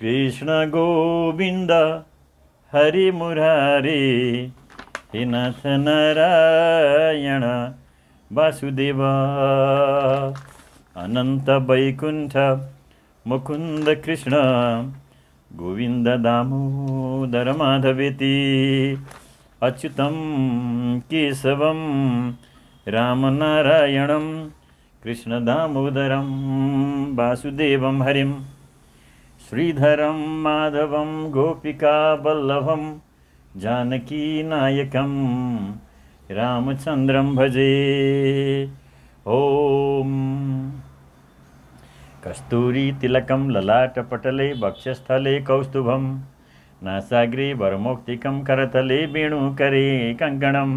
कृष्ण गोविन्द हरि मुरारे हे नाथ नारायण वासुदेव अनन्त वैकुण्ठ मुकुन्द कृष्ण गोविन्द दामोदर माधवेति अच्युतं केशवं रामनारायणं कृष्ण दामोदरं वासुदेवं हरिं श्रीधरं माधवं गोपिका वल्लभं जानकीनायकं रामचन्द्रं भजे। ॐ कस्तूरी तिलकं ललाटपटले वक्षस्थले कौस्तुभं नासाग्रे वरमौक्तिकं करतले वेणुकरे कङ्कणं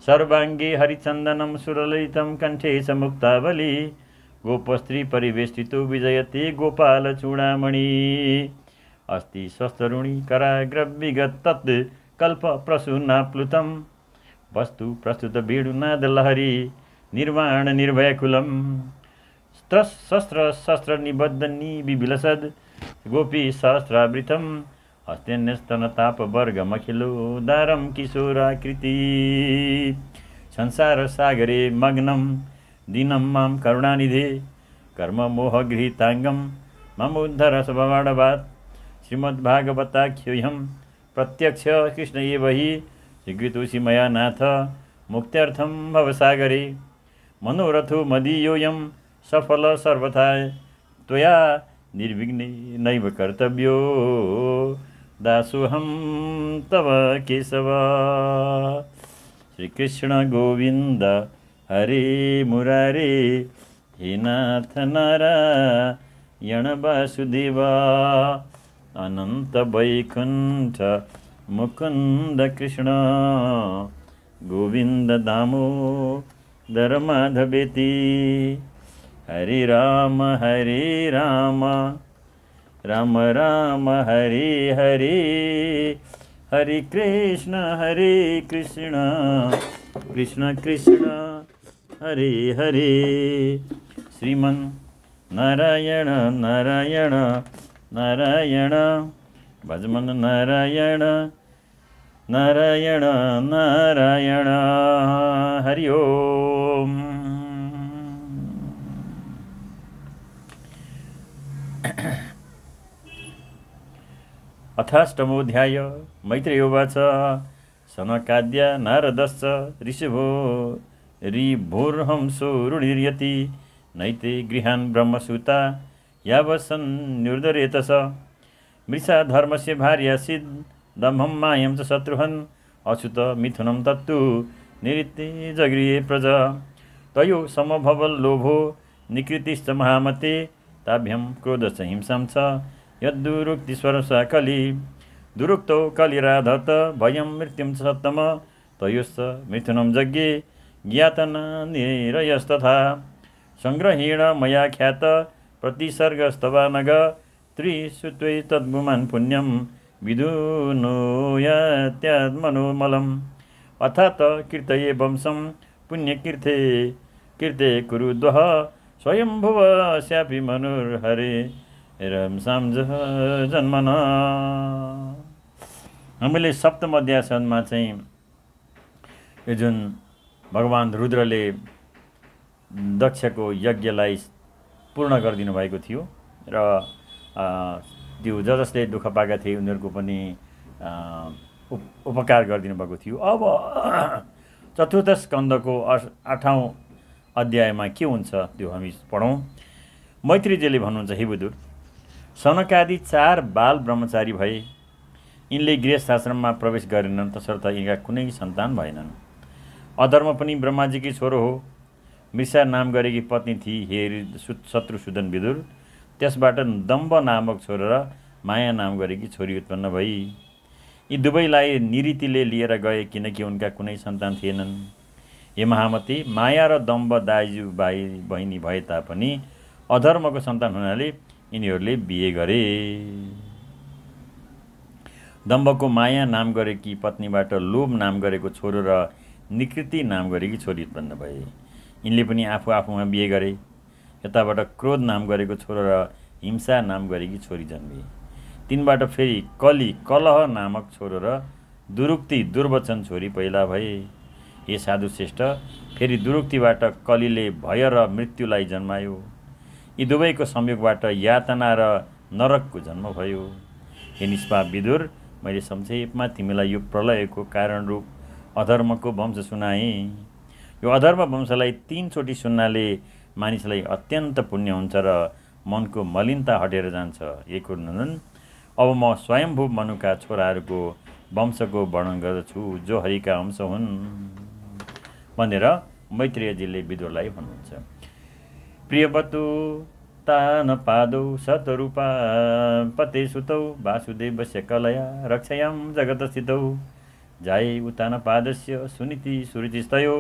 सर्वाङ्गे हरिचन्दनं सुरलितं कण्ठे च मुक्तावली गोपस्त्री परिवेष्टितो विजयते गोपालचूडामणि अस्ति स्वस्थरुणि कराग्रविगत तत् कल्पप्रसूनाप्लुतं वस्तु प्रस्तुत वेणुनादलहरी निर्वाण निर्भयकुलं शस्त्र निबद्ध निबिलसद् गोपी सहस्रावृतं हस्तेन्यस्तनतापवर्गमखिलो दारं किशोराकृति संसार सागरे मग्नं दीनं मां करुणानिधे कर्ममोहगृहीताङ्गं मम उद्धर स्वभावात् श्रीमद्भागवताख्योऽहं प्रत्यक्ष कृष्ण एव हि स्वीकृतोऽसि मया नाथ मुक्त्यर्थं भवसागरे मनोरथो मदीयोऽयं सफल सर्वथा त्वया निर्विघ्नेनैव कर्तव्यो दासोऽहं तव केशव। श्रीकृष्ण गोविन्द हरे मुरारे हे नाथ नारायण वासुदेव अनंत वैकुंठ मुकुंद कृष्ण गोविंद दामोदर माधवेति हरे राम राम राम हरे हरे हरे कृष्ण कृष्ण कृष्ण हरे हरे श्रीमन नारायण नारायण नारायण भजमन नारायण नारायण नारायण हरि ओम। अथाष्टमोऽध्याय मैत्रेय उवाच सनकाद्य नारदश्च ऋषभो रिभोर्हंसो रुणिर्यति नैते गृहान् ब्रह्मसूता यावसन्निर्दरेतस मृषा धर्मस्य भार्यासीद् दम्भं मायं च शत्रुहन् अच्युत मिथुनं तत्तु निरित्ते जगृहे प्रजा तयो समभवल्लोभो निकृतिश्च महामते ताभ्यं क्रोधश्च हिंसां च यद्दुरुक्तिस्वरसा कलि दुरुक्तौ कलिराधत भयं मृत्युं च सत्तम तयोश्च मिथुनं यज्ञे ज्ञातना निरयस्तथा संग्रहेण मया ख्यात प्रतिसर्गस्तवानग त्रिसुत्वै तद्गुमान् पुण्यं विधुनोयात्यात्मनोमलम् अथात कीर्तये वंशं पुण्यकीर्ते कुरुद्वः स्वयंभुवस्यापि मनुर्हरे रंसां जन्मना। हामीले सप्तम अध्यायसम्ममा चाहिँ यो जुन भगवान् रुद्रले दक्षको यज्ञलाई पूर्ण गरिदिनु भएको थियो र त्यो जसले दुःख पाएका थिए उनीहरूको पनि उपकार गरिदिनु भएको थियो। अब चतुर्थ स्कन्धको 8औं अध्यायमा के हुन्छ त्यो हामी पढौँ। मैत्रीजीले भन्नुहुन्छ, हे बुदुर, सनकादि 4 बाल ब्रह्मचारी भए, यिनले गृहस्थाश्रममा प्रवेश गरेनन्, तसर्थ यिनका कुनै सन्तान भएनन्। अधर्म पनि ब्रह्माजीकी छोरो हो। मृषा नाम गरेकी पत्नी थिए, हे शत्रुसूदन विदुर। त्यसबाट दम्भ नामक छोरो र माया नाम गरेकी छोरी उत्पन्न भई। यी दुवैलाई निरीतिले लिएर गए, किनकि उनका कुनै सन्तान थिएनन्। हे महामती, माया र दम्भ दाइजु भाइ बहिनी भए तापनि अधर्मको सन्तान हुनाले यिनीहरूले बिहे गरे। दम्भको माया नाम गरेकी पत्नीबाट लोभ नाम गरेको छोरो र निकृति नाम गरेकी छोरी उत्पन्न भए। यिनले पनि आफू आफूमा बिहे गरे। यताबाट क्रोध नाम गरेको छोरो र हिंसा नाम गरेकी छोरी जन्मे। तिनबाट फेरि कली कलह नामक छोरो र दुरुक्ति दुर्वचन छोरी पैदा भए। हे साधु श्रेष्ठ, फेरि दुरुक्तिबाट कलीले भय र मृत्युलाई जन्मायो। यी दुवैको संयोगबाट यातना र नरकको जन्म भयो। हे निष्पाप विदुर, मैले संक्षेपमा तिमीलाई यो प्रलयको कारण रूप अधर्मको वंश सुनाएँ। यो अधर्म वंशलाई 3 चोटि सुन्नाले मानिसलाई अत्यन्त पुण्य हुन्छ र मनको मलिनता हटेर जान्छ। हे कुरुनन्दन, अब म स्वयम्भू मनुका छोराहरूको वंशको वर्णन गर्दछु, जो हरिका अंश हुन् भनेर मैत्रेयजीले विदुरलाई भन्नुहुन्छ। प्रियवतु तान पादौ सतरूपा पते सुतौ वासुदेवस्य कलया रक्षयां जगतस्थितौ जाये उतान पादस्य सुनीति सुरुचिस्तयो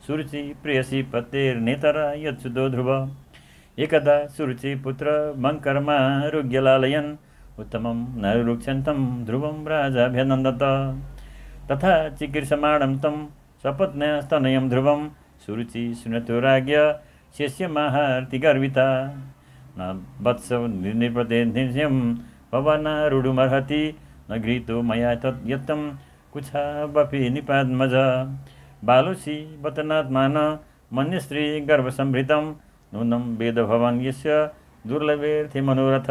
सुरुचि प्रेयसी पतेर्नेतरा यत्सुतो ध्रुव एकदा सुरुचि पुत्र मङ्करमा रुग्यलालयन् उत्तमं नरुक्षन्तं ध्रुवं राजाभ्यनन्दत तथा चिकीर्षमाणं तं सपत्न्यस्तनयं ध्रुवं सुरुचि सुनतो राज्ञ शेष्यमाहार्ति गर्विता न वत्सव निर्निपतेर्निर्यं भवनारूढुमर्हति न गृहीतो मया तत् यत्तं कुच्छावपि निपाद्मज बालुषी वतनात्मान मन्यश्री गर्भसंभृतं नूनं वेदभवन् यस्य दुर्लभेऽर्थे मनोरथ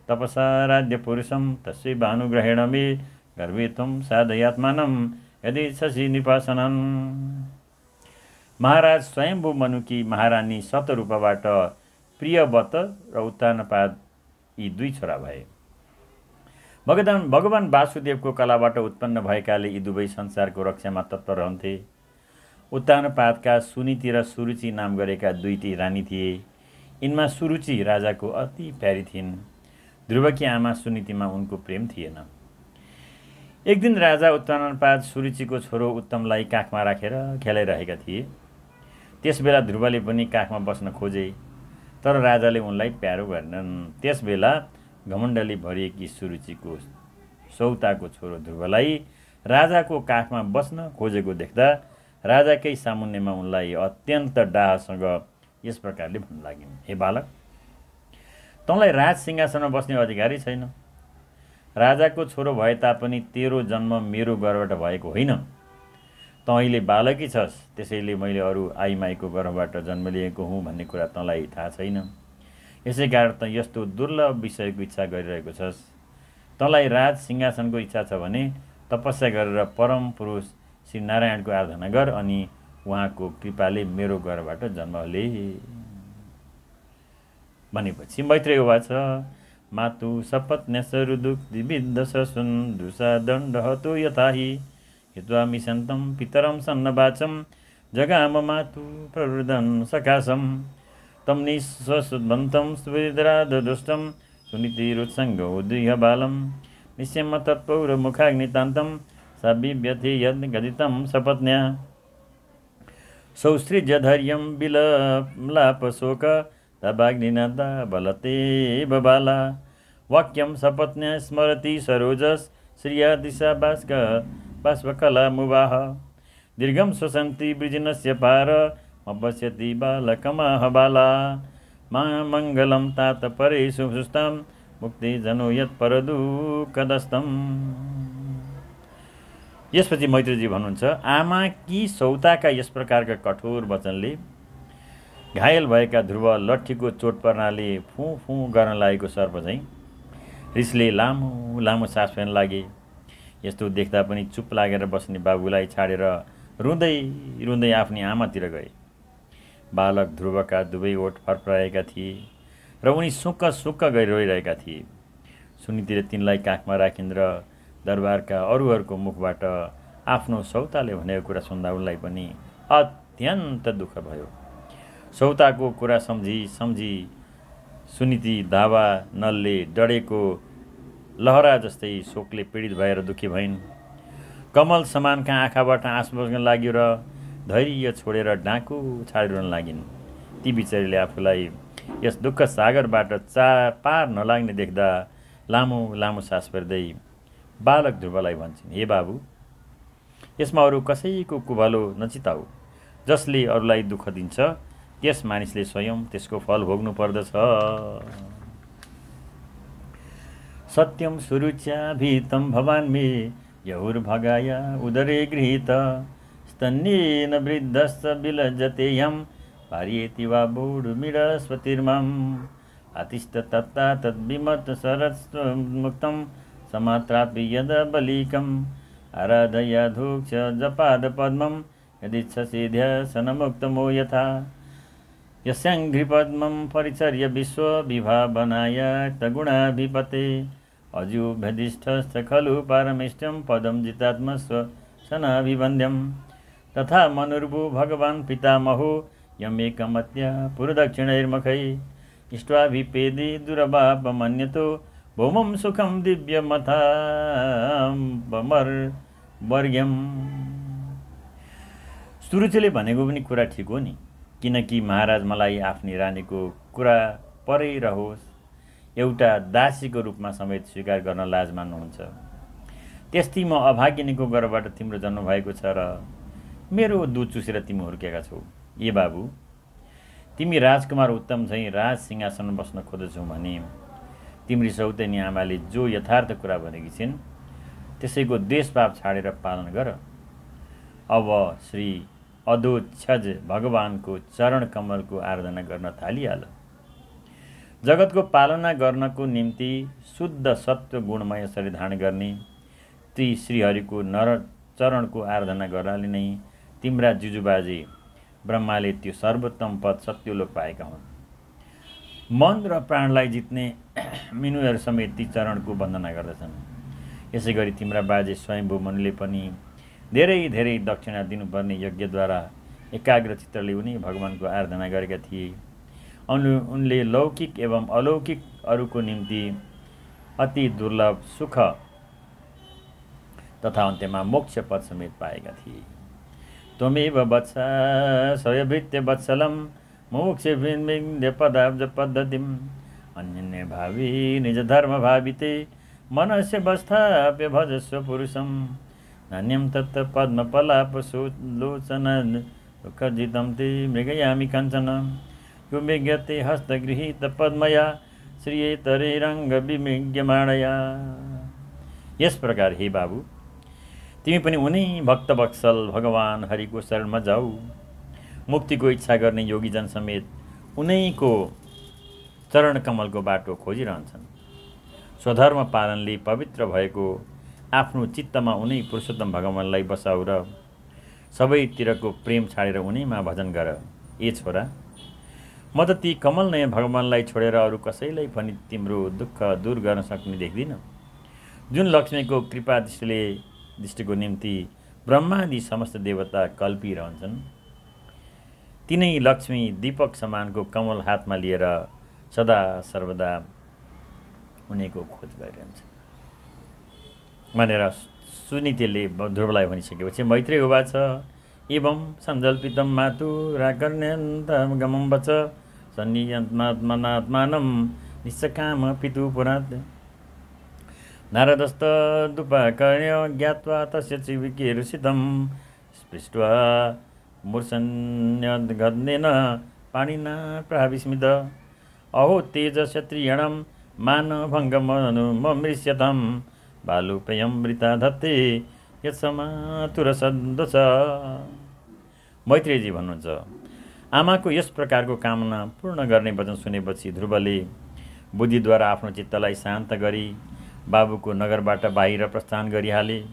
तपसा राज्यपुरुषं तस्य भानुग्रहेण मे गर्भे त्वं साधयात्मानं यदि शशि निपासनन्। महाराज स्वयम्भू मनुकी महारानी शतरूपबाट प्रियवत र उत्तानपाद यी 2 छोरा भए। भगवान वासुदेवको कलाबाट उत्पन्न भएकाले यी दुवै संसारको रक्षामा तत्पर रहन्थे। उत्तानपादका सुनीति र सुरुचि नाम गरेका 2टी रानी थिए। यिनमा सुरुचि राजाको अति प्यारी थिइन्। ध्रुवकी आमा सुनीतिमा उनको प्रेम थिएन। एक दिन राजा उत्तानपाद सुरुचिको छोरो उत्तमलाई काखमा राखेर खेलाइरहेका थिए। त्यसबेला ध्रुवले पनि काखमा बस्न खोजे, तर राजाले उनलाई प्यारो गरेनन्। त्यसबेला घमण्डले भरिएकी सुरुचिको सौताको छोरो ध्रुवलाई राजाको काखमा बस्न खोजेको देख्दा राजाकै सामुन्नेमा उनलाई अत्यन्त डाहसँग यस प्रकारले भन्न लागिन्, हे बालक, तँलाई राज सिंहासनमा बस्ने अधिकारै छैन। राजाको छोरो भए तापनि तेरो जन्म मेरो गर्भबाट भएको होइन। तँ अहिले बालकै छस्, त्यसैले मैले अरू आइमाईको गर्भबाट जन्म लिएको हुँ भन्ने कुरा तँलाई थाहा छैन। यसै कारण त यस्तो दुर्लभ विषयको इच्छा गरिरहेको छस्। तँलाई राज सिंहासनको इच्छा छ भने तपस्या गरेर परम पुरुष श्री नारायणको आराधना गर अनि उहाँको कृपाले मेरो गर्भबाट जन्म ले भनेपछि मैत्रेय उवाच मातु सपत्न्यसरुदुक्ति विद्धससुन् दुषा दण्डहतो यथाहि हित्वा मिशन्तं पितरं सन्नवाचं जगाम मातु प्रवृदन् सकाशं तं निःश्वसुद्भन्तं सुविद्राददुष्टं सुनीतिरुत्सङ्गो दुह्यबालं निश्चयं तत्पौरमुखाग्नितान्तं सा बिभ्यति यद्गदितं सपत्न्या सौसृज्य धैर्यं विललापशोक तवाग्निनदा बलते बबाला वाक्यं सपत्न्या स्मरति सरोजस् श्रिया दिशा बाष्पकला मुवाह दीर्घं श्वसन्ति वृजिनस्य पार अपश्यति बालकमाह बाला मा मङ्गलं तात परेषु सुस्तां मुक्ति जनो यत्परदुःखदस्तम्। यसपछि मैत्रेयजी भन्नुहुन्छ, आमा कि सौताका यस प्रकारका कठोर वचनले घायल भएका ध्रुव लट्ठीको चोट पर्नाले फुँ फुँ गर्न लागेको सर्प झैँ रिसले लामो लामो सास फेर्न लागे। यस्तो देख्दा पनि चुप लागेर बस्ने बाबुलाई छाडेर रुँदै रुँदै आफ्नी आमातिर गए। बालक ध्रुवका दुवै ओठ फरफराएका थिए र उनी सुक्क सुक्क गई रोइरहेका थिए। सुनीतिले तिनलाई काखमा राखिन् र दरबारका अरूहरूको मुखबाट आफ्नो सौताले भनेको कुरा सुन्दा उनलाई पनि अत्यन्त दुःख भयो। सौताको कुरा सम्झी सुनीति धावा नलले डढेको लहरा जस्तै शोकले पीडित भएर दुःखी भइन्। कमल समानका आँखाबाट आँसु बग्न लाग्यो र धैर्य छोडेर डाँकु छाडिरहन लागिन्। ती बिचारीले आफूलाई यस दुःख सागरबाट पार नलाग्ने देख्दा लामो लामो सास फेर्दै बालक ध्रुवलाई भन्छन्, हे बाबु, यसमा अरू कसैको कुभलो नचिताऊ। जसले अरूलाई दुःख दिन्छ त्यस मानिसले स्वयं त्यसको फल भोग्नु पर्दछ। सत्यं सुरुच्याभितं भवान् मे यहुर्भगाय उदरे गृहीत स्तन्येन वृद्धश्च विलज्जते यं पार्येति वा बूढुमिडस्वतिर्मम् अतिष्ठ तत्ता तद्विमत सरस्मुक्तं समात्रापि यद बलिकम् आराधयाधुक्ष जपादपद्मं यदिच्छसि ध्यासनमुक्तमो यथा यस्याङ्घ्रिपद्मं परिचर्य विश्वविभावनाय तगुणाभिपते अजुभ्यधिष्ठश्च खलु पारमेष्टं पदं जितात्मस्व सनाभिवन्द्यं तथा मनुर्भु भगवान् पितामहो यमेकमत्या पुरदक्षिणैर्मुखै इष्ट्वाभिपेदि दुरभावमन्यतो भौमं सुखं दिव्यमथामर्वर्ग्यम्। सुरुचिले भनेको पनि कुरा ठिक हो नि, किनकि महाराज मलाई आफ्नी रानीको कुरा परै रहोस् एउटा दासीको रूपमा समेत स्वीकार गर्न लाज मान्नुहुन्छ। त्यस्तै म अभागिनीको गर्भबाट तिम्रो जन्म भएको छ र मेरो दुध चुसेर तिमी हुर्केका छौ। ए बाबु, तिमी राजकुमार उत्तम झैँ राज सिंहासन बस्न खोज्छौ भने तिम्री सौतेनी आमाले जो यथार्थ कुरा भनेकी छिन् त्यसैको देशपाप छाडेर पालन गर। अब श्री अधोक्षज भगवानको चरण कमलको आराधना गर्न थालिहाल। जगतको पालना गर्नको निम्ति शुद्ध सत्व गुणमय शरीर धारण गर्ने ती श्रीहरिको नर चरणको आराधना गर्नाले नै तिम्रा जुजुबाजे ब्रह्माले त्यो सर्वोत्तम पद सत्यलोक पाएका हुन्। मन र प्राणलाई जित्ने मिनुहरू समेत ती चरणको वन्दना गर्दछन्। यसै गरी तिम्रा बाजे स्वयम्भू मनुले पनि धेरै धेरै दक्षिणा दिनुपर्ने यज्ञद्वारा एकाग्र चित्तले उनी भगवानको आराधना गरेका थिए। उनले लौकिक एवं अलौकिक अरूको निम्ति अति दुर्लभ सुख तथा अन्त्यमा मोक्ष पद समेत पाएका थिए। त्वमेव वत्सा स्वयभृत्य वत्सलं मोक्षे पदाब्ज पद्धतिम् अन्यन्य भावी निज धर्म भाविते मनस्य वस्थाप्य भजस्व पुरुषं नान्यं तत् पद्मपलापलोचन दुःखजितं ते मृगयामि कञ्चन यो विज्ञते हस्तगृहीत पद्मया श्रियेतरे रङ्ग विमिज्ञमाणया। यस प्रकार हे बाबु, तिमी पनि उनी भक्तवत्सल भगवान हरिको शरणमा जाऊ। मुक्तिको इच्छा गर्ने योगीजन समेत उनैको चरण कमलको बाटो खोजिरहन्छन्। स्वधर्म पालनले पवित्र भएको आफ्नो चित्तमा उनै पुरुषोत्तम भगवानलाई बसाउ र सबैतिरको प्रेम छाडेर उनैमा भजन गर। ए छोरा, म त ती कमलनय भगवानलाई छोडेर अरू कसैलाई पनि तिम्रो दुःख दूर गर्न सक्ने देख्दिन। जुन लक्ष्मीको कृपा दृष्टिको निम्ति ब्रह्मादि समस्त देवता कल्पिरहन्छन्, तिनै लक्ष्मी दीपक समानको कमल हातमा लिएर सदा सर्वदा उनीको खोज गरिरहन्छ भनेर सुनीतिले ध्रुवलाई भनिसकेपछि मैत्रेय उवाच एवं सञ्जल्पितं मातु राकर्ण्यन्तगमं वच सन्नियन्त्मात्मनात्मानं निश्चकाम पितुः पुरात् नारदस्तदुपाकर्ण्य ज्ञात्वा तस्य चिविकेरुषितं स्पृष्ट्वा मूर्छन्यद्गन्धेन पाणिना प्राविस्मित अहो तेजक्षत्रियणं मानभङ्गमनुममृष्यतं बालुपेयं वृता धत्ते यत्समातुरसदोष। मैत्रेयजी भन्नुहुन्छ, आमाको यस प्रकारको कामना पूर्ण गर्ने वचन सुनेपछि ध्रुवले बुद्धिद्वारा आफ्नो चित्तलाई शान्त गरी बाबुको नगरबाट बाहिर प्रस्थान गरिहाले।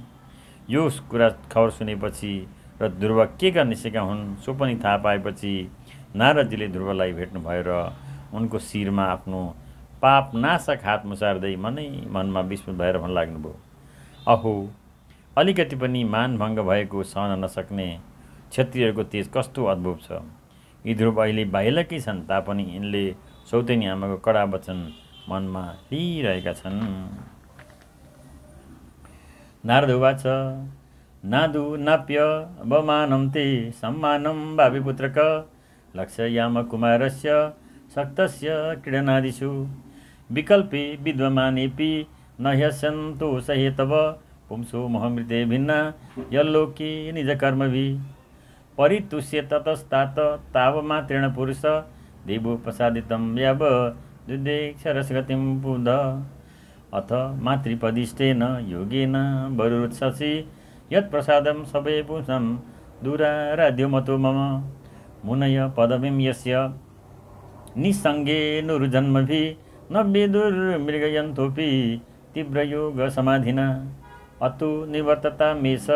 यो कुरा खबर सुनेपछि र ध्रुव के गर्न निस्केका हुन् सो पनि थाहा पाएपछि नारदजीले ध्रुवलाई भेट्नुभयो र उनको शिरमा आफ्नो पाप नाशक हात मुसार्दै मनमा विस्मित भएर भन्न लाग्नुभयो, अहो, अलिकति पनि मानभङ्ग भएको सहन नसक्ने क्षत्रियहरूको तेज कस्तो अद्भुत छ। यी ध्रुव अहिले बाहिलकै छन् तापनि यिनले सौतेनी आमाको कडा वचन मनमा लिइरहेका छन्। नारद उवाच नादु नाप्य अवमानं ते सम्मानं भाविपुत्रक लक्ष्ययाम कुमारस्य शक्तस्य क्रीडनादिषु विकल्पे विद्यमानेऽपि न ह्यस्यन्तो सहेतव पुंसो मोहमृते भिन्ना यल्लोके निजकर्मभिः परितुष्य ततस्तात तावमात्रेण पुरुष देवोपसादितं याव दुर्देक्षरसगतिं पुध अथ मातृपदिष्टेन योगेन वरुरुत्ससि यत्प्रसादं सबै पुंसं दुराराध्योमतो मम मुनय पदवीं यस्य निस्सङ्गेनुर्जन्मभिः न विदुर्मृगयन्तोऽपि तीव्रयोगसमाधिना अतु निवर्ततामेष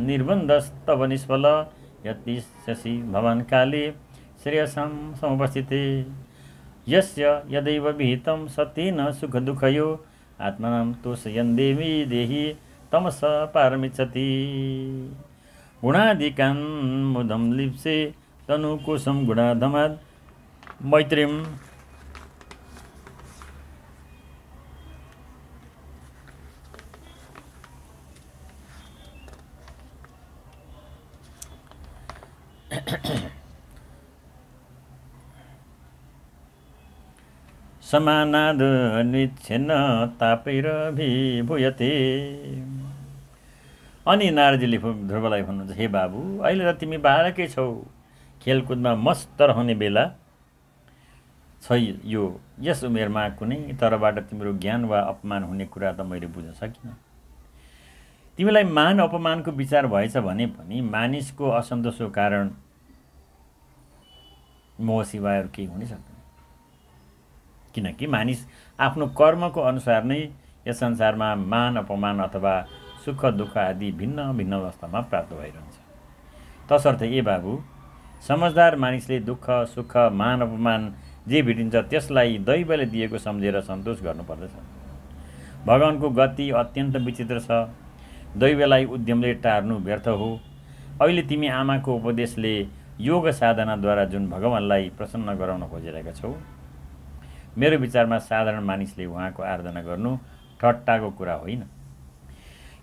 निर्बन्धस्तव निष्फल यत्तिष्यसि भवान् काले श्रेयसां समुपस्थिते यस्य यदैव विहितं सतेन सुखदुःखयो आत्मानं तोषयन् देवी देहि तमस पारमिच्छति गुणादिकान् मुदं लिप्से तनुकोशं गुणाधमात् मैत्रीम् समानाद निच्छिन्न तापैरभिभूयते। अनि नारदीले ध्रुवलाई भन्नुहुन्छ, हे बाबु, अहिले त तिमी बालकै छौ, खेलकुदमा मस्त रहने बेला छ यो। यस उमेरमा कुनै तरबाट तिम्रो ज्ञान वा अपमान हुने कुरा त मैले बुझ्न सकिनँ। तिमीलाई मान अपमानको विचार भएछ भने पनि मानिसको असन्तोषको कारण मोह सिवाय अरू केही हुनै सक्दैन। किनकि मानिस आफ्नो कर्मको अनुसार नै यस संसारमा मान अपमान अथवा सुख दुःख आदि भिन्न भिन्न अवस्थामा प्राप्त भइरहन्छ। तसर्थ ए बाबु, समझदार मानिसले दुःख सुख मान अपमान जे भेटिन्छ त्यसलाई दैवले दिएको सम्झेर सन्तोष गर्नुपर्दछ। भगवानको गति अत्यन्त विचित्र छ। दैवलाई उद्यमले टार्नु व्यर्थ हो। अहिले तिमी आमाको उपदेशले योग साधनाद्वारा जुन भगवानलाई प्रसन्न गराउन खोजिरहेका छौ, मेरो विचारमा साधारण मानिसले उहाँको आराधना गर्नु ठट्टाको कुरा होइन।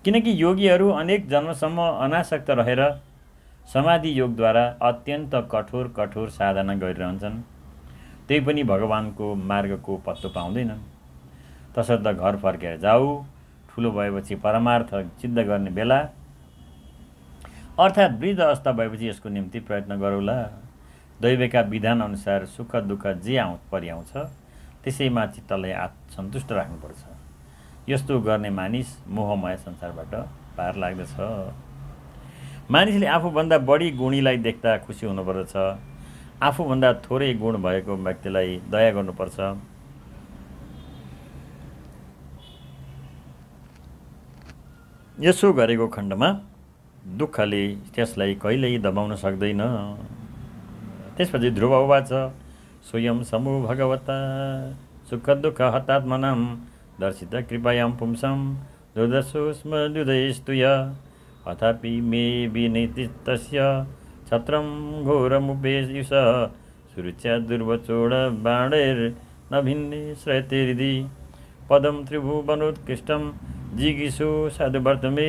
किनकि योगीहरू अनेक जन्मसम्म अनासक्त रहेर समाधि योगद्वारा अत्यन्त कठोर साधना गरिरहन्छन्, त्यही पनि भगवानको मार्गको पत्तो पाउँदैनन्। तसर्थ घर फर्केर जाऊ, ठुलो भएपछि परमार्थ सिद्ध गर्ने बेला अर्थात् वृद्ध अवस्था भएपछि यसको निम्ति प्रयत्न गरौँला। दैवका विधान अनुसार सुख दुःख जे परिआउँछ त्यसैमा चित्तलाई सन्तुष्ट राख्नुपर्छ। यस्तो गर्ने मानिस मोहमय संसारबाट पार लाग्दछ। मानिसले आफूभन्दा बढी गुणीलाई देख्दा खुसी हुनुपर्दछ। आफूभन्दा थोरै गुण भएको व्यक्तिलाई दया गर्नुपर्छ। यसो गरेको खण्डमा दुःखले त्यसलाई कहिल्यै दबाउन सक्दैन। त्यसपछि ध्रुव उवाच, स्वयं समो भगवता सुख दुःख हतात्मनां दर्शित कृपयां पुंसां दुर्दशोस्मदुदयस्तुय अथापि मे विनीतिस्तस्य छत्रं घोरमुपेयुष सुरुच्या दुर्वचोड बाणैर्न भिन्ने श्रयते हृदि पदं त्रिभुवनोत्कृष्टं जिगीषु साधुवर्तमे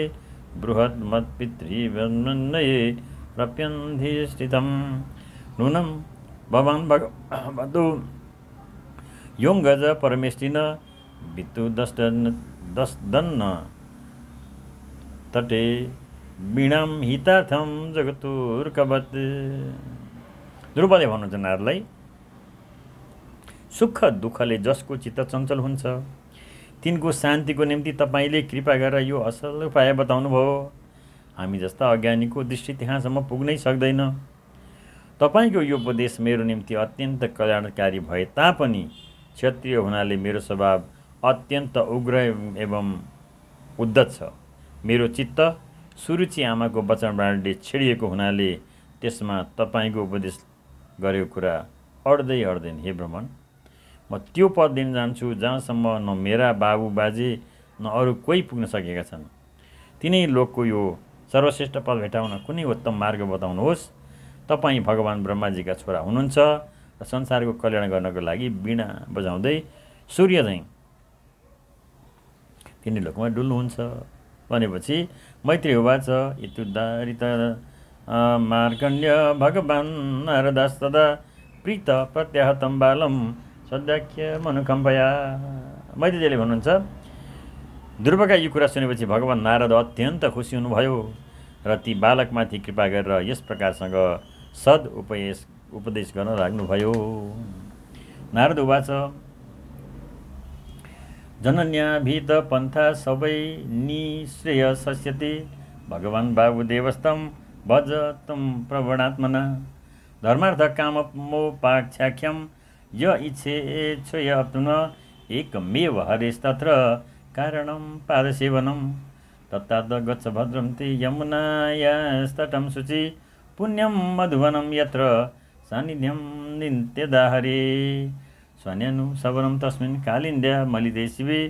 बृहन्मत्पितृवन्मन्ये रप्यन्धिष्ठितं नूनं भवान् भगवतो योङ्गज परमेष्टिन वित्तु दस्दन्न तटे वीणां हितार्थं जगतोर्कवत्। ध्रुवले भन्नुहुन्छ नारदलाई, सुख दुःखले जसको चित्त चञ्चल हुन्छ तिनको शान्तिको निम्ति तपाईँले कृपा गरेर यो असल उपाय बताउनु भयो। हामी जस्ता अज्ञानीको दृष्टि त्यहाँसम्म पुग्नै सक्दैन। तपाईँको यो उपदेश मेरो निम्ति अत्यन्त कल्याणकारी भए तापनि क्षत्रिय हुनाले मेरो स्वभाव अत्यन्त उग्र एवं उद्धत छ। मेरो चित्त सुरुचि आमाको वचनबाणले छेडिएको हुनाले त्यसमा तपाईँको उपदेश गरेको कुरा अड्दैन। हे ब्राह्मण, म त्यो पद दिन जान्छु जहाँसम्म न मेरा बाबु बाजे न अरू कोही पुग्न सकेका छन्। तिनै लोकको यो सर्वश्रेष्ठ पद भेटाउन कुनै उत्तम मार्ग बताउनुहोस्। तपाईँ भगवान् ब्रह्माजीका छोरा हुनुहुन्छ र संसारको कल्याण गर्नको लागि वीणा बजाउँदै सूर्य झैँ तिनी लोकमा डुल्नुहुन्छ भनेपछि मैत्री उवाच, इत्युद्धारित मार्कण्ड्य भगवान् नारदास्तदा प्रीत प्रत्याहतं बालं सद्याख्य मनुकम्पया। मैत्रीजीले भन्नुहुन्छ, ध्रुवका यी कुरा सुनेपछि भगवान् नारद अत्यन्त खुसी हुनुभयो र ती बालकमाथि कृपा गरेर यस प्रकारसँग उपदेश गर्न लाग्नुभयो। नारद उवाच, जनन्याभित पन्था सबै निश्रेय सस्यति भगवान् वासुदेवस्तं भज तं प्रवणात्मना धर्मार्थ काममोपाख्याख्यं य इच्छेच्छय एकमेव हरेस्तत्र कारणं पादसेवनं तत्ताद् गच्छ भद्रं ते यमुनायास्तटं शुचि पुण्यं मधुवनं यत्र सान्निध्यं नित्यदा हरे स्वन्यनु सवनं तस्मिन् कालिन्द्या मलिते शिवे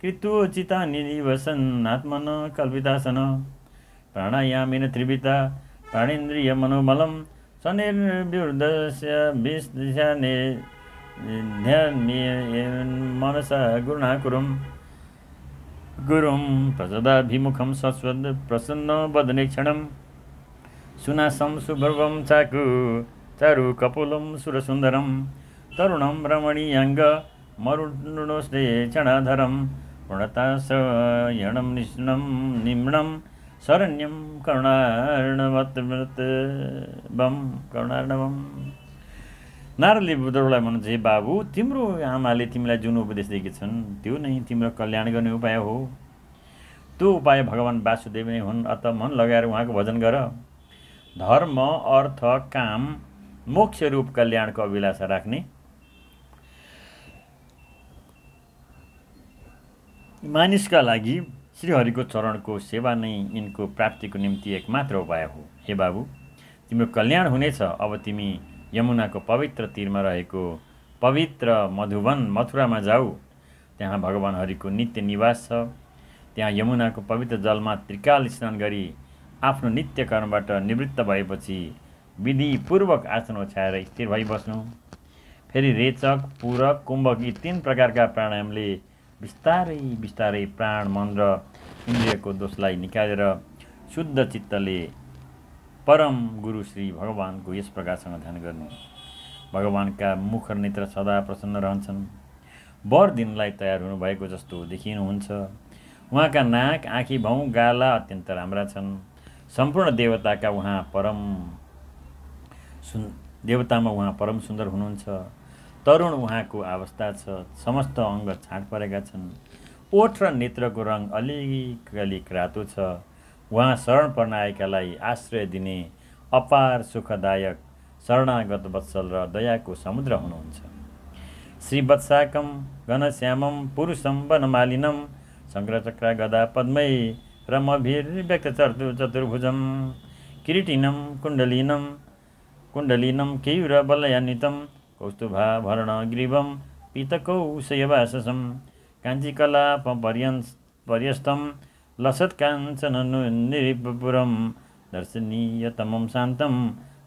कृत्वोचितानि निवसन् आत्मन कल्पितासन प्राणायामेन त्रिविता प्राणेन्द्रियमनोमलं स्वनिर्विरुद्धस्य विषयाने मनसा गुरुणाकुरं गुरुं प्रसदाभिमुखं सस्वद् प्रसन्नवदने क्षणं सुनासं सुभर्वं चारु कपोलं सुरसुन्दरं तरुणं रमणीयाङ्ग मरुणोस्ते क्षणाधरं प्रणताशयनं निम्नं शरण्यं करुणार्णवम् नारदले बुद्धलाई भन्नुहुन्छ, हे बाबु, तिम्रो आमाले तिमीलाई जुन उपदेश दिएकी छन् त्यो नै तिम्रो कल्याण गर्ने उपाय हो। त्यो उपाय भगवान् वासुदेव नै हुन्। अत मन लगाएर उहाँको भजन गर। धर्म, अर्थ, काम, मोक्ष रूप कल्याणको अभिलाषा राख्ने मानिसका लागि श्रीहरिको चरणको सेवा नै यिनको प्राप्तिको निम्ति एकमात्र उपाय हो। हे बाबु, तिम्रो कल्याण हुनेछ। अब तिमी यमुनाको पवित्र तीरमा रहेको पवित्र मधुवन मथुरामा जाऊ। त्यहाँ भगवान् हरिको नित्य निवास छ। त्यहाँ यमुनाको पवित्र जलमा त्रिकाल स्नान गरी आफ्नो नित्य कर्मबाट निवृत्त भएपछि विधिपूर्वक आसन ओछ्याएर स्थिर भई बस्नु। फेरि रेचक, पूरक, कुम्भक यी 3 प्रकारका प्राणायामले बिस्तारै बिस्तारै प्राण, मन र इन्द्रियको दोषलाई निकालेर शुद्ध चित्तले परम गुरु श्री भगवानको यस प्रकारसँग ध्यान गर्नु। भगवानका मुख र नेत्र सदा प्रसन्न रहन्छन्। वर दिनलाई तयार हुनुभएको जस्तो देखिनुहुन्छ। उहाँका नाक, आँखी, भौँ, गाला अत्यन्त राम्रा छन्। सम्पूर्ण देवतामा उहाँ परम सुन्दर हुनुहुन्छ। तरुण उहाँको अवस्था छ। समस्त अङ्ग छाँट परेका छन्। ओठ र नेत्रको रङ अलिक रातो छ। उहाँ शरण पर्न आएकालाई आश्रय दिने अपार सुखदायक शरणागत वत्सल र दयाको समुद्र हुनुहुन्छ। श्री वत्साकं घनश्यामं पुरुषं वनमालिनं शङ्करचक्र गदा पद्मै रमभिर्व्यक्त चतुर्भुजं किरीटिनं कुण्डलिनं केयूरबलयान्वितं कौस्तुभाभरणग्रीवं पीतकौशयवाससं काञ्चीकलापपर्यस्तं लसत्काञ्चननिरिपुरं दर्शनीयतमं शान्तं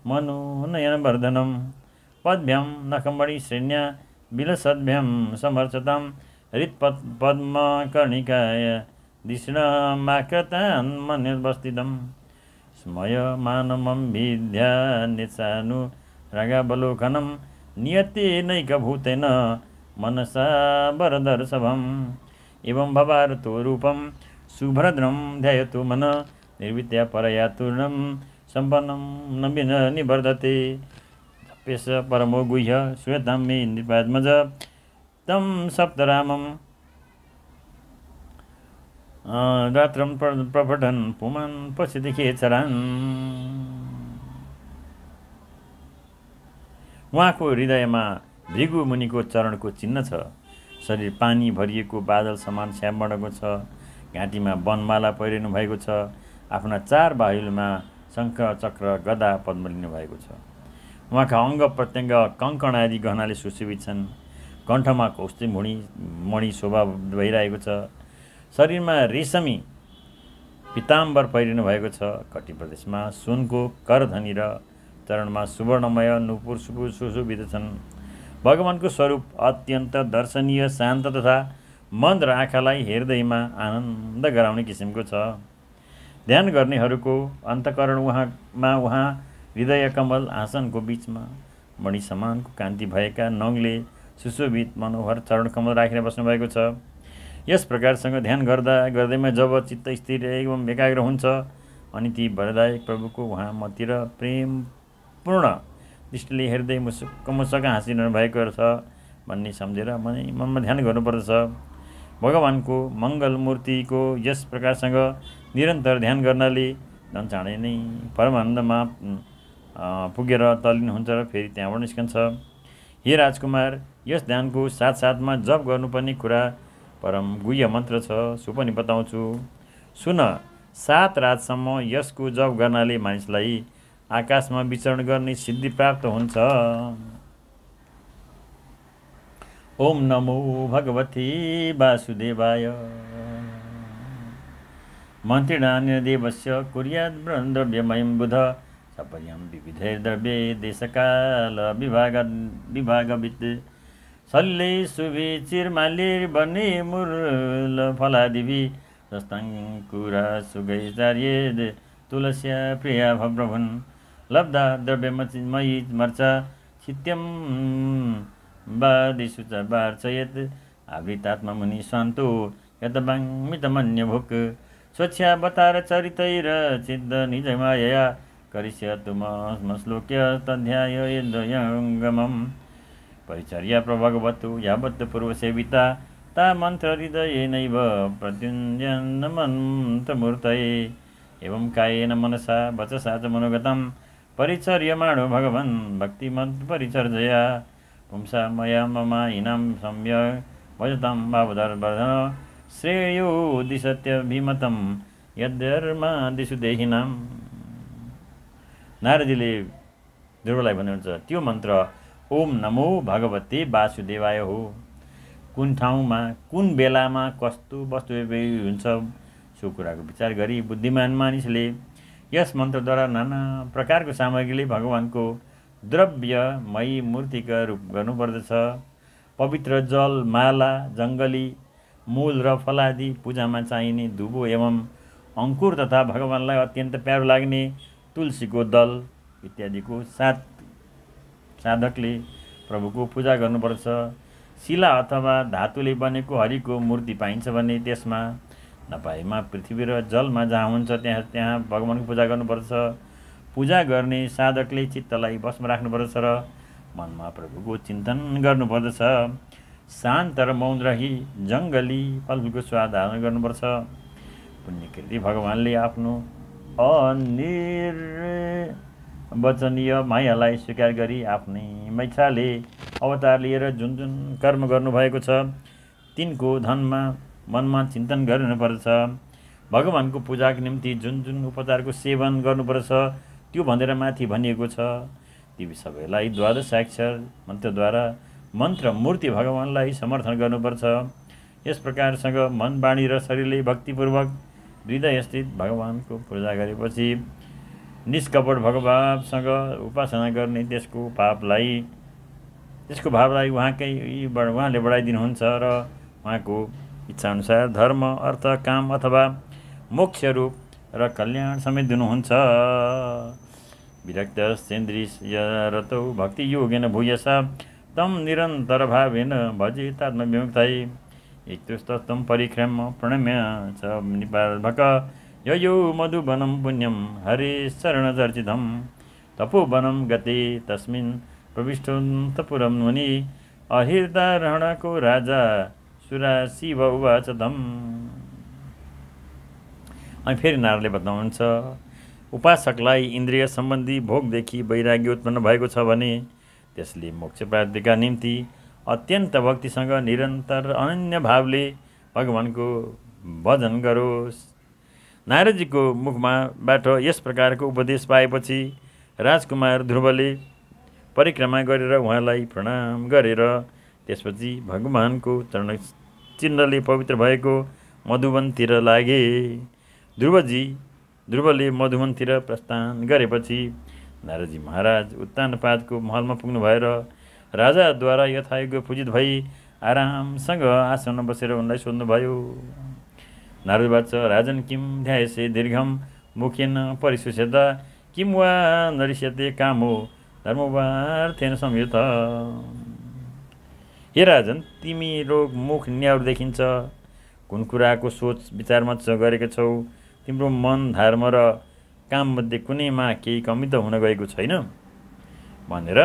मनोनयनवर्धनं पद्भ्यां नखमणिश्रेण्या विलसद्भ्यां समर्चतां हृत्पद्मकर्णिकाय दिष्णमाकृतान्मन्यवस्थितं स्मयमानमं विद्यान्यसानुरागावलोकनं नियतेनैकभूतेन मनसा वरदर्शभम् एवं भवारतो रूपं सुभद्रं ध्यायतु मन निर्विद्या परया तूर्णं सम्पन्नं न निवर्धते जप्यस परमो गुह्य श्वेतां मे नृपात्मज तं सप्तरामं रात्रं प्रपठन् पुमान् पश्यति खेचरान्। उहाँको हृदयमा भृगु मुनिको चरणको चिन्ह छ। शरीर पानी भरिएको बादल समान श्यामवर्णको छ। घाँटीमा वनमाला पहिरिनु भएको छ। आफ्ना 4 बाहुलीमा शङ्ख, चक्र, गदा, पद्म लिनु भएको छ। उहाँका अङ्ग प्रत्यङ्ग कङ्कण आदि गहनाले सुशोभित छन्। कण्ठमा कौस्तुभ मणि शोभा भइरहेको छ। शरीरमा रेशमी पीताम्बर पहिरिनु भएको छ। कटी प्रदेशमा सुनको करधनी र चरणमा सुवर्णमय नुपुर सुशोभित छन्। भगवानको स्वरूप अत्यन्त दर्शनीय, शान्त तथा मन र आँखालाई हेर्दैमा आनन्द गराउने किसिमको छ। ध्यान गर्नेहरूको अन्तःकरण उहाँ हृदय कमल आसनको बीचमा मणि समानको कान्ति भएका नङले सुशोभित मनोहर चरण कमल राखेर बस्नुभएको छ। यस प्रकारसँग ध्यान गर्दैमा जब चित्त स्थिर एवं एकाग्र हुन्छ अनि ती वरदायक प्रभुको उहाँ मतिर प्रेमपूर्ण दृष्टिले हेर्दै मुसुक्क हाँसिरहनु भएको छ भन्ने सम्झेर मनमा ध्यान गर्नुपर्दछ। भगवानको मङ्गल मूर्तिको यस प्रकारसँग निरन्तर ध्यान गर्नाले झन् चाँडै नै परमानन्दमा पुगेर तल्लिनुहुन्छ र फेरि त्यहाँबाट निस्कन्छ। हे राजकुमार, यस ध्यानको साथसाथमा जप गर्नुपर्ने कुरा परम गुह्य मन्त्र छ, सो पनि बताउँछु। सुन, 7 रातसम्म यसको जप गर्नाले मानिसलाई आकाशमा विचरण गर्ने सिद्धि प्राप्त हुन्छ। ओम नमो भगवते वासुदेवाय। मन्त्रिणान्य देवस्य कुर्याद् द्रव्यमयं बुध सपर्यं विविधैर्द्रव्ये देशकाल विभागवित् सल्ले शुभे चिर्माल्यैर्वने मूलफलादिभिः सस्ताङ्कुरा सुगैश्चार्येद् तुलस्या प्रिया भवभ्रभन् लब्धा द्रव्यमयी मर्चा छित्यं वादिषु च वार्चयेत् आवृतात्ममुनि स्वान्तो यतवाङ्मितमन्यभुक् स्वच्छावतार चरितैरचिद् निजमायया करिष्यतु श्लोक्य तध्यायेदयङ्गमम् परिचर्या प्रभगवतु यावत् पूर्वसेविता ता मन्त्रहृदयेनैव प्रत्युञ्जनमन्त्रमूर्तये एवं कायेन मनसा वचसा च मनोगतं परिचर्यमाणो भगवन् भक्तिमत्परिचर्यया पुंसा मया ममायिनां सम्यक् भजतां भावदर्वर्धन श्रेयो दिशत्यभिमतं यद्धर्मादिषु देहिनाम्। नारदीले ध्रुवलाई भन्नुहुन्छ त्यो मन्त्र ओम नमो भगवते वासुदेवाय हो। कुन ठाउँमा कुन बेलामा कस्तो वस्तु हुन्छ सो कुराको विचार गरी बुद्धिमान मानिसले यस मन्त्रद्वारा नाना प्रकारको सामग्रीले भगवानको द्रव्यमयी मूर्तिका रूप गर्नुपर्दछ। पवित्र जल, माला, जङ्गली मूल र फलादि, पूजामा चाहिने दुबो एवं अङ्कुर तथा भगवानलाई अत्यन्त प्यारो लाग्ने तुलसीको दल इत्यादिको साधकले प्रभुको पूजा गर्नुपर्छ। शिला अथवा धातुले बनेको हरिको मूर्ति पाइन्छ भने त्यसमा, नपाएमा पृथ्वी र जलमा जहाँ हुन्छ त्यहाँ भगवानको पूजा गर्नुपर्छ। पूजा गर्ने साधकले चित्तलाई बसमा राख्नुपर्दछ र मनमा प्रभुको चिन्तन गर्नुपर्दछ। शान्त र मौन रही जङ्गली फलफुलको स्वाद धारण गर्नुपर्छ। पुण्यकृति भगवानले आफ्नो अनिर्वचनीय मायालाई स्वीकार गरी आफ्नै मैच्छाले अवतार लिएर जुन जुन कर्म गर्नुभएको छ तिनको मनमा चिन्तन गर्नुपर्छ। भगवानको पूजाको निम्ति जुन जुन उपचारको सेवन गर्नुपर्छ त्यो भनेर माथि भनिएको छ। ती सबैलाई द्वादशाक्षर मन्त्रद्वारा मन्त्र मूर्ति भगवानलाई समर्थन गर्नुपर्छ। यस प्रकारसँग मन, वाणी र शरीरले भक्तिपूर्वक हृदयस्थित भगवानको पूजा गरेपछि निष्कपट भगवानसँग उपासना गर्ने त्यसको भावलाई उहाँले बढाइदिनुहुन्छ र उहाँको इच्छाअनुसार धर्म, अर्थ, काम अथवा मोक्ष रूप र कल्याण समेत दिनुहुन्छ। विरक्त सेन्द्रियरतौ भक्ति योगेन भूयसा तम निरन्तर भावेन भजेतात्मविमुक्तये इत्युस्तम परिक्रम्य प्रणम्य च निपार्भक ययो मधुवनं पुण्यं हरे शरणचर्चितं तपोवनं गते तस्मिन् प्रविष्टोऽन्तपुरं मुनि अहिर्दारणको राजा सुरा शिव उवाच तम्। अनि फेरि नारदले बताउनुहुन्छ उपासकलाई इन्द्रिय सम्बन्धी भोगदेखि वैराग्य उत्पन्न भएको छ भने त्यसले मोक्ष प्राप्तिका निम्ति अत्यन्त भक्तिसँग निरन्तर अनन्य भावले भगवानको भजन गरोस्। नारदजीको मुखबाट यस प्रकारको उपदेश पाएपछि राजकुमार ध्रुवले परिक्रमा गरेर उहाँलाई प्रणाम गरेर त्यसपछि भगवानको चरण चिन्हले पवित्र भएको मधुवनतिर लागे। ध्रुवले मधुवनतिर प्रस्थान गरेपछि नारदजी महाराज उत्तानपादको महलमा पुग्नु भएर राजाद्वारा यथायोग्य पूजित भई आरामसँग आसनमा बसेर उनलाई सोध्नुभयो। नारदवाच राजन किम ध्यायसे दीर्घम मुखेन परिशुष्यत किम वा नरिष्यते कामो धर्मवार्थेन संयुत। हे राजन, तिम्रो मुख न्याउरो देखिन्छ, कुन कुराको सोच विचारमा गरेका छौ? तिम्रो मन, धर्म र काममध्ये कुनैमा केही कमी त हुन गएको छैन भनेर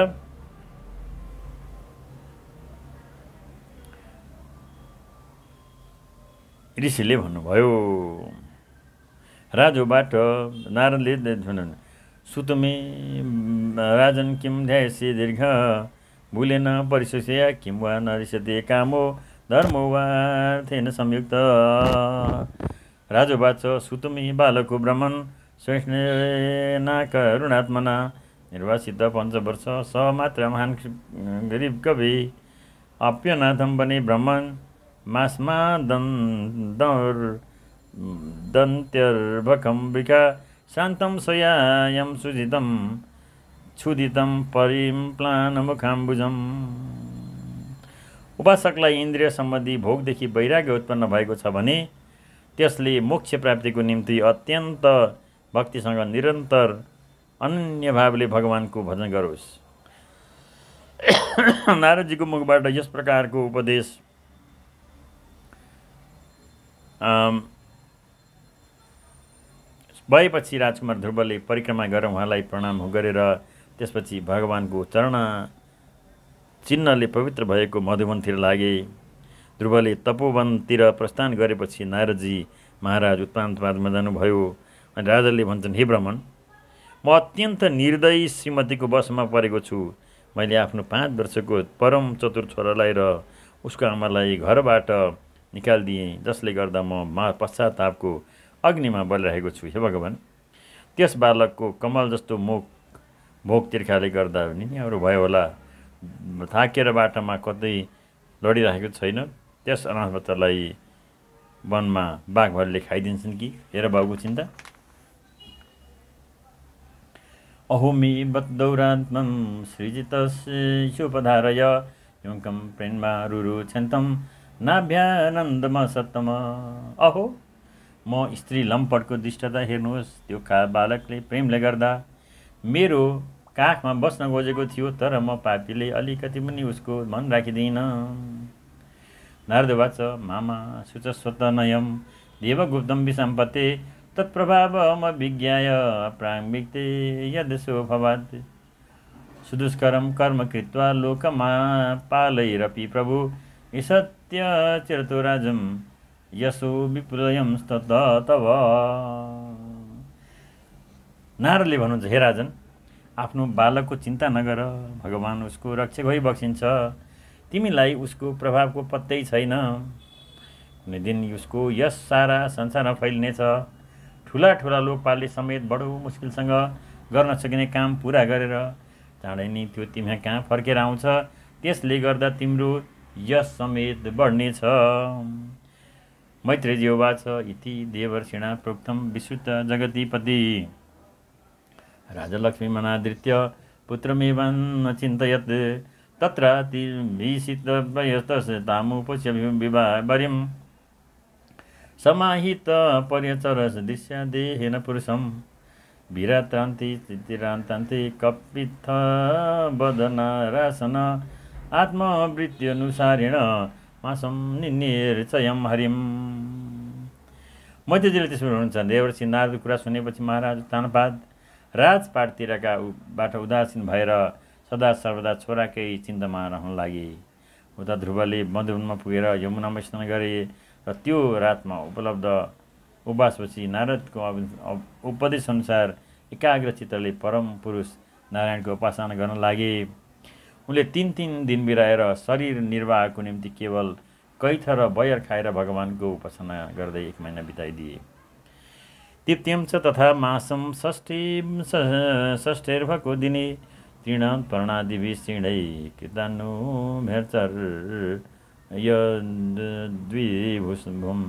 ऋषिले भन्नुभयो। राजोबाट नारदले भन्नु, सुतमे राजन किम ध्यायसे दीर्घ भूलेन परिशोष्य किम वा नरिष्यते कामो धर्मो वा अर्थेन संयुक्त। राजोवाच सुतमे बालको ब्राह्मण स्वैष्णवेना करुणात्मना निर्वासित पञ्चवर्ष स मात्र महान् गरीब कवि अप्यनाथम बने ब्राह्मण मास्मा दन्त्यर्भकं विका शान्तं स्वयायं सुजितं क्षुदितं परिम्प्लानमुखाम्बुजम्। उपासकलाई इन्द्रिय सम्बन्धी भोगदेखि वैराग्य उत्पन्न भएको छ भने त्यसले मोक्ष प्राप्तिको निम्ति अत्यन्त भक्तिसँग निरन्तर अनन्य भावले भगवानको भजन गरोस्। नारदजीको मुखबाट यस प्रकारको उपदेश भएपछि राजकुमार ध्रुवले परिक्रमा गरेर उहाँलाई प्रणाम गरेर त्यसपछि भगवानको चरण चिन्हले पवित्र भएको मधुवनतिर लागे। ध्रुवले तपोवनतिर प्रस्थान गरेपछि नारदजी महाराज उत्तानपादमा जानुभयो। अनि राजाले भन्छन्, हे ब्राह्मण, म अत्यन्त निर्दयी श्रीमतीको वशमा परेको छु। मैले आफ्नो 5 वर्षको परम चतुर छोरालाई र उसको आमालाई घरबाट निकालिदिएँ, जसले गर्दा म पश्चातापको अग्निमा बलिरहेको छु। हे भगवान्, त्यस बालकको कमल जस्तो मुख भोग तिर्खाले गर्दा निनीहरू भयो होला, थाकेर बाटामा कतै लडिरहेको छैन। त्यस अनाथ बच्चालाई वनमा बाघहरूले खाइदिन्छन् कि? हेर बाबुको चिन्ता। अहोमी बद्दौरात्मं सृजितस्योपधारय योङ्कं प्रेम्मा रुरुछन्तम नाभ्यानन्दम सत्तम। अहो, म स्त्री लम्पटको दृष्टता हेर्नुहोस्। त्यो बालकले प्रेमले गर्दा मेरो काखमा बस्न खोजेको थियो, तर म पापीले अलिकति पनि उसको मन राखिदिइन। नारदवाच मामा शुचस्वतनयं देवगुप्तं विसम्पते तत्प्रभावम विज्ञाय प्राङ्विक्ते यदसो भवात्। सुदुष्करं कर्म कृत्वा लोकमा पालैरपि प्रभु सत्य चिरतो राजं यसो विपुलयं तव। नारदले भन्नुहुन्छ, हे राजन, आफ्नो बालकको चिन्ता नगर, भगवान् उसको रक्षक भई बक्सिन्छ। तिमीलाई उसको प्रभावको पत्तै छैन। कुनै दिन उसको यस सारा संसारमा फैलिनेछ। ठुला ठुला लोकपालले समेत बडो मुस्किलसँग गर्न सकिने काम पुरा गरेर चाँडै नै त्यो तिमी कहाँ फर्केर आउँछ। त्यसले गर्दा तिम्रो यस समेत बढ्नेछ। मैत्रेयजी उवाच इति देवर्षिणा प्रोक्तं विश्रुत जगतीपति राजलक्ष्मीमनादृत्य पुत्रमेवान्नचिन्तयत् तत्रातिभीषितभयस्तस्तामुपश्य विवाहवर्यं समाहित पर्यचरस दृश्यादेहेन पुरुषं वीरात्रान्ति चितिरान्तान्ति कपित्थ वदनारासन आत्मवृत्त्यनुसारेण मासं निन्नेर्चयं हरिम्। मैत्रेयजीले त्यसो हुनुहुन्छ। देवर्षि नारदको कुरा सुनेपछि महाराज उत्तानपाद राजपाटतिरका बाट उदासीन भएर सदा सर्वदा छोराकै चिन्तामा रहन लागे। उता ध्रुवले मधुवनमा पुगेर यमुनामा स्नान गरे र त्यो रातमा उपलब्ध उपवासपछि नारदको उपदेश अनुसार एकाग्र चित्तले परम पुरुष नारायणको उपासना गर्न लागे। उनले 3 दिन बिराएर शरीर निर्वाहको निम्ति केवल कैथ र बयर खाएर भगवानको उपासना गर्दै 1 महिना बिताइदिए। तृतीयं च तथा मासं षष्ठेर्भको दिने तृणपर्णादिभिः क्षीणै कृतान्नो भेर्चर्यद्विभुशुभं।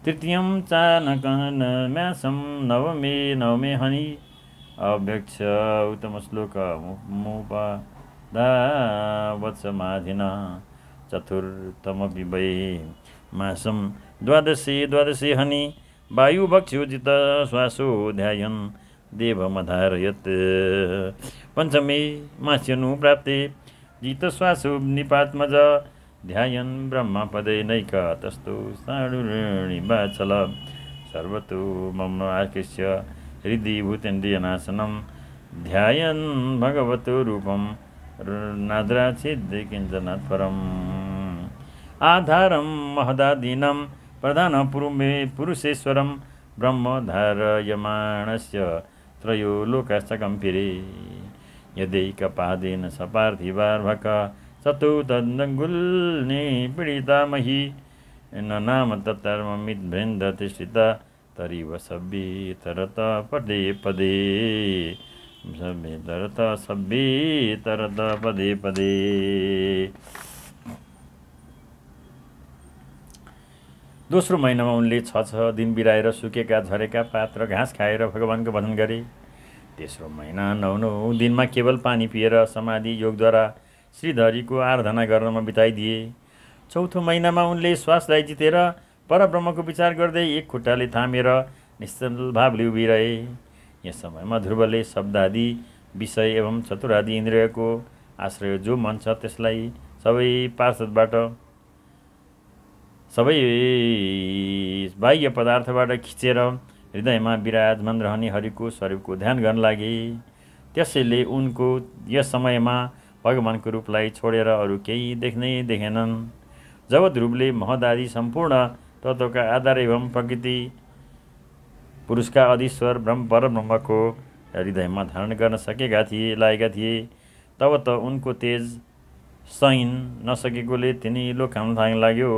तृतीयं चानकन्यासं नवमे हनि अभ्यक्ष उत्तमश्लोकमुपदावत्समाधिना चतुर्थमपि वै मासं द्वादशे हनि वायुभक्षोजित श्वासो ध्यायन् देवमधारयत्। पञ्चमे मास्यनुप्राप्ते जितश्वासो निपात्मज ध्यायन् ब्रह्मपदैनैक तस्थो साडुर्णिवाचल सर्वतो मम आकृष्य हृदि भूतेन्द्रियनाशनं ध्यायन् भगवतो रूपं नाद्राच्छेद्य किञ्चनात् परम्। आधारं महदादीनं प्रधान पुरुषेश्वरं ब्रह्म धारयमाणस्य त्रयो लोकाश्च कम्पिरे यदैकपादेन सपार्थिवार्भक सतु तदङ्गुल्नि पीडितामहि न नाम तत्तर्ममिद्भृन्द तिष्ठिता तरिव सब्बी तरत पदे पदे सब्बी तरत पदे पदे। दोस्रो महिनामा उनले 6 दिन बिराएर सुकेका झरेका पात र घाँस खाएर भगवानको भजन गरे। तेस्रो महिना 9 दिनमा केवल पानी पिएर समाधि योगद्वारा श्रीधरीको आराधना गर्नमा बिताइदिए। चौथो महिनामा उनले श्वासलाई जितेर परब्रह्मको विचार गर्दै एक खुट्टाले थामेर निश्चल भावले उभिरहे। यस समयमा ध्रुवले शब्दादि विषय एवं चतुरादि इन्द्रियको आश्रय जो मन छ त्यसलाई सबै पार्षदबाट सबै बाह्य पदार्थबाट खिचेर हृदयमा विराजमान रहने हरिको स्वरूपको ध्यान गर्न लागे। त्यसैले उनको यस समयमा भगवानको रूपलाई छोडेर अरू केही देख्नै देखेनन्। जब ध्रुवले महदादि सम्पूर्ण तत्त्वका आधार एवं प्रकृति पुरुषका अधीश्वर परब्रह्मको हृदयमा धारण गर्न लागेका थिए तब त उनको तेज सहिन नसकेकोले तिनी लोकाउन लाग्यो।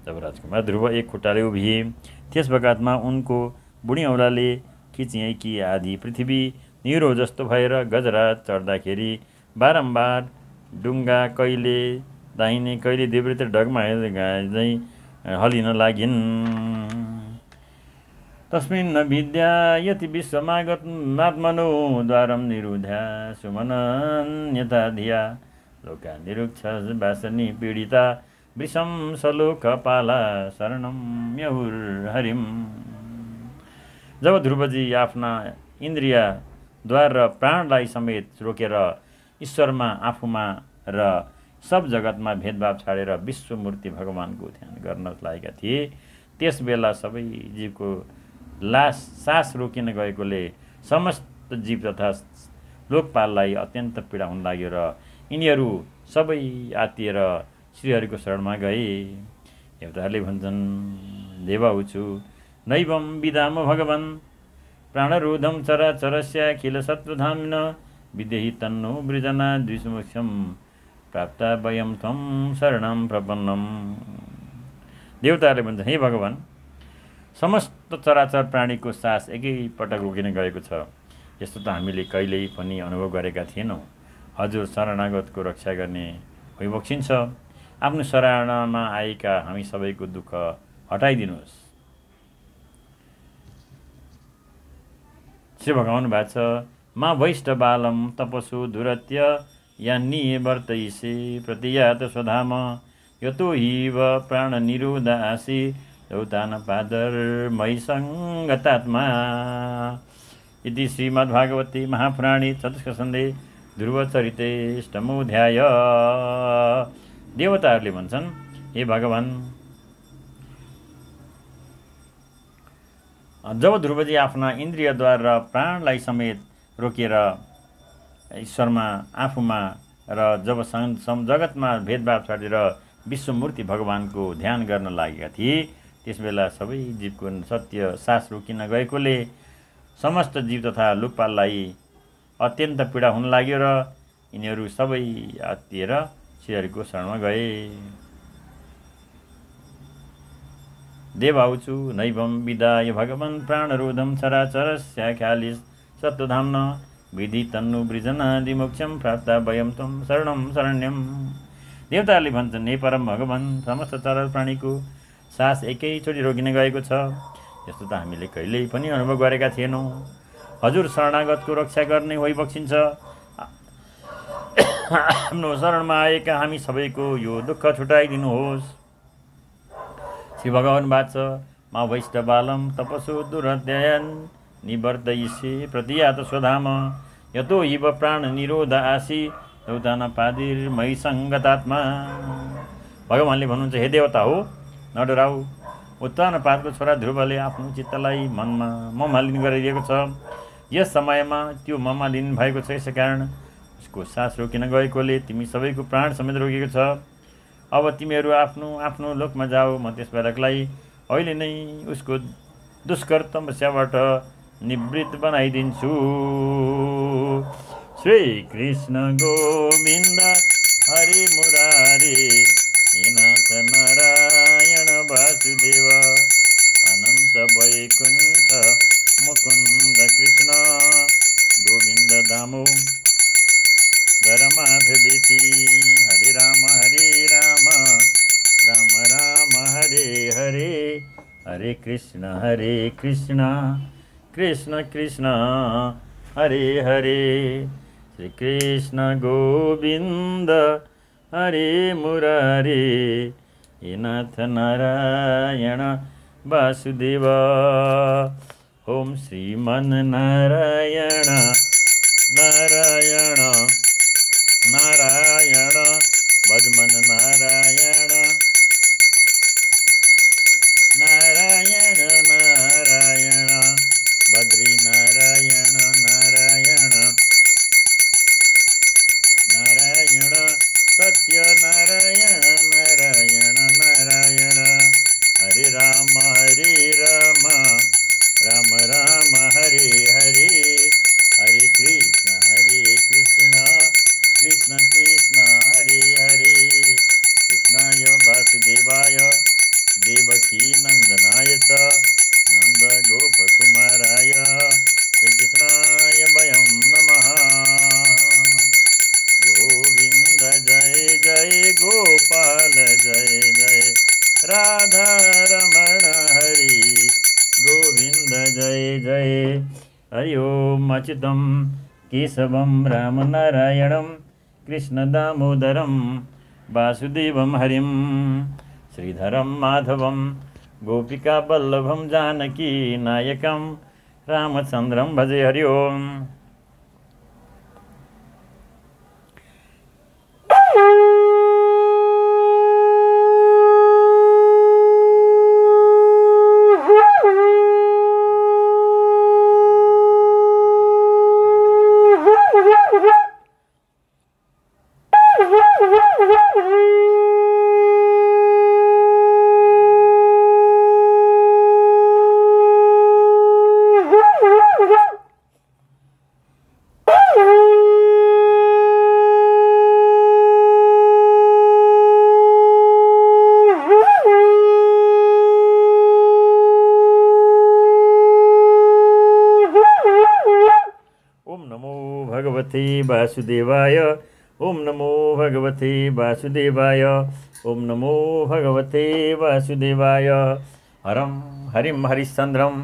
जब राजकुमार ध्रुव एक खुट्टाले उभिए त्यस बखतमा उनको बुढी औँलाले खिचिए कि आदि पृथ्वी निरो जस्तो भएर गजराज चढ्दाखेरि बारम्बार डुङ्गा कहिले दाहिने कहिले देब्रेतिर डगमा झैँ हलिन लागिन्। तस्मिन् विद्या यति विश्वमागतमात्मनो द्वारं निरुध्या सुमनन्यता धिया लोका निरुक्ष वासनी पीडिता वृषं सलोकपाला शरणं यहुर्हरिम्। जब ध्रुवजी आफ्ना इन्द्रिय द्वार र प्राणलाई समेत रोकेर ईश्वरमा आफूमा र सब जगतमा भेदभाव छाडेर विश्वमूर्ति भगवानको ध्यान गर्न लागेका थिए त्यस बेला सबै जीवको सास रोकिन गएकोले समस्त जीव तथा लोकपाललाई अत्यन्त पीडा हुन लाग्यो र यिनीहरू सबै आत्तिएर श्रीहरिको शरणमा गए। देवताहरूले भन्छन् देवाहुछु नैवं विदाम भगवन् प्राणरोधम चराचरस्याखिल सत्त्वधाम्न विदेहि तन्नो वृजना द्विसमुख्यं प्राप्ता वयं त्वं शरणं प्रपन्नम्। देवताहरूले भन्छन् हे भगवान् समस्त चराचर प्राणीको सास एकै पटक रोकिन गएको छ यस्तो त हामीले कहिल्यै पनि अनुभव गरेका थिएनौँ। हजुर शरणागतको रक्षा गर्ने भइबक्सिन्छ। आफ्नो शरणमा आएका हामी सबैको दुःख हटाइदिनुहोस्। श्री भगवान भएको छ मा वैष्ट बालम तपसु दुरत्य यान्निये वर्तयिषे प्रतियात स्वधाम यतो हिव प्राण निरोध आसी दौतान पादर मयि सङ्गतात्मा। इति श्रीमद्भागवते महापुराणे चतुष्कस्कन्धे ध्रुवचरितेष्टमोऽध्याय। देवताहरूले भन्छन् हे भगवान् जब ध्रुवजी आफ्ना इन्द्रियद्वार र प्राणलाई समेत रोकेर ईश्वरमा आफूमा र जब जगतमा भेदभाव छाडेर विश्वमूर्ति भगवानको ध्यान गर्न लागेका थिए त्यसबेला सबै जीवको सत्य सास रोकिन गएकोले समस्त जीव तथा लोकपाललाई अत्यन्त पीडा हुन लाग्यो र यिनीहरू सबै आत्तिएर श्रीहरिको शरणमा गए। देवाहुछु नैवं विदाय भगवन् प्राणरोधं चराचरस्याख्यालि सत्त्वधाम्न विधि तन्नु वृजनादि मोक्षं प्राप्ता वयं त्वं शरणं शरण्यम्। देवताहरूले भन्छन् हे परम भगवान् समस्त चरा प्राणीको सास एकैचोटि रोकिन गएको छ यस्तो त हामीले कहिल्यै पनि अनुभव गरेका थिएनौँ। हजुर शरणागतको रक्षा गर्ने होइबक्सिन्छ। आफ्नो शरणमा आएका हामी सबैको यो दुःख छुटाइदिनुहोस्। श्री भगवान वाच मा वैष्ट बालम तपसु दुरत्ययन निवर्तयिषे प्रतियात स्वधाम यतो हिव प्राण निरोध आसी दौतान पादिर मयि सङ्गतात्मा। भगवानले भन्नुहुन्छ हे देवता हो नडराऊ। उत्तान पादको छोरा ध्रुवले आफ्नो चित्तलाई मनमा ममालिन गरिदिएको छ। यस समयमा त्यो ममालिन भएको छ। यसै कारण उसको सास रोकिन गएकोले तिमी सबैको प्राण समेत रोकेको छ। अब तिमीहरू आफ्नो आफ्नो लोकमा जाऊ, म त्यस बालकलाई अहिले नै उसको दुष्कर तपस्याबाट निवृत्त बनाइदिन्छु। श्री कृष्ण गोविन्द हरे मुरारी, हे नाथ नारायण वासुदेव, अनन्त वैकुण्ठ मुकुन्द कृष्ण गोविन्द दामोदर माधवेति। हरे राम राम राम हरे हरे, हरे कृष्ण कृष्ण कृष्ण हरे हरे। श्री कृष्ण गोविन्द हरे मुरारी, हे नाथ नारायण वासुदेव। ओम श्रीमन नारायण नारायण नारायण, भजमन नारायण नारायण नारायण, बद्री नारायण नारायण नारायण, सत्य नारायण नारायण नारायण। हरे राम राम राम हरे हरे, हरे कृष्ण कृष्ण कृष्ण हरे हरे। कृष्णाय वासुदेवाय देवकी नंदनाय च नंद गोपकुमाराय श्रीकृष्णाय वयं नमः। गोविंद जय जय गोपाल जय जय राधा रमण हरि गोविंद जय जय। हरि ओम अच्युतं केशवं रामनारायणं कृष्ण दामोदरं वासुदेवं हरिं श्रीधरं माधवं गोपिका वल्लभं जानकी नायकं रामचंद्रं भजे। हरि ओम। वासुदेवाय ओम नमो भगवते वासुदेवाय ओम नमो भगवते वासुदेवाय। हरं हरिं हरिश्चन्द्रं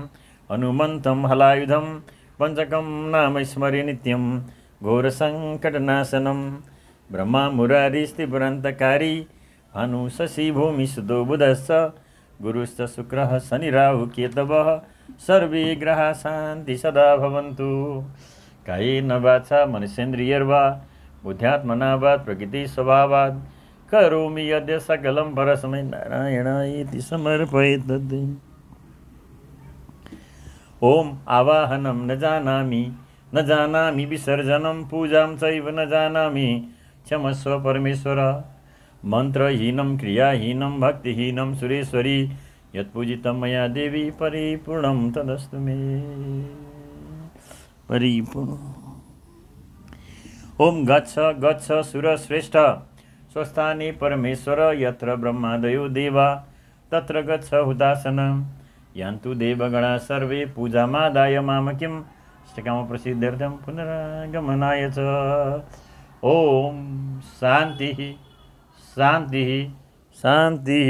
हनुमन्तं हलायुधं पंचकं नाम स्मरे नित्यं घोरसङ्कटनाशनं ब्रह्मा मुरारिस्त्रिपुरान्तकारी भानु शशि भूमि सुतो बुधश्च गुरुश्च शुक्रः शनि राहु केतवः सर्वे ग्रहाः शान्ति सदा भवन्तु। कायेन वाचा मनसेन्द्रियर्वा बुद्ध्यात्मना वा प्रकृति स्वभावात् करोमि यद्य सकलं परस्मै नारायणायेति समर्पयेत्। ओम आवाहनं न जानामि विसर्जनं पूजां चैव न जानामि क्षमस्व परमेश्वर। मन्त्रहीनं क्रियाहीनं भक्तिहीनं सुरेश्वरी यत्पूजितं मया देवी परिपूर्णं तदस्तु मे परिपूर्ण। ओम गच्छ सुरश्रेष्ठ स्वस्थाने परमेश्वर यत्र ब्रह्मादयो देवा तत्र गच्छ हुतासन यान्तु देवगणा सर्वे पूजामादाय मामकिं इष्टकाम प्रसिद्ध्यर्थं पुनरागमनाय च। ओम शान्तिः शान्तिः शान्तिः।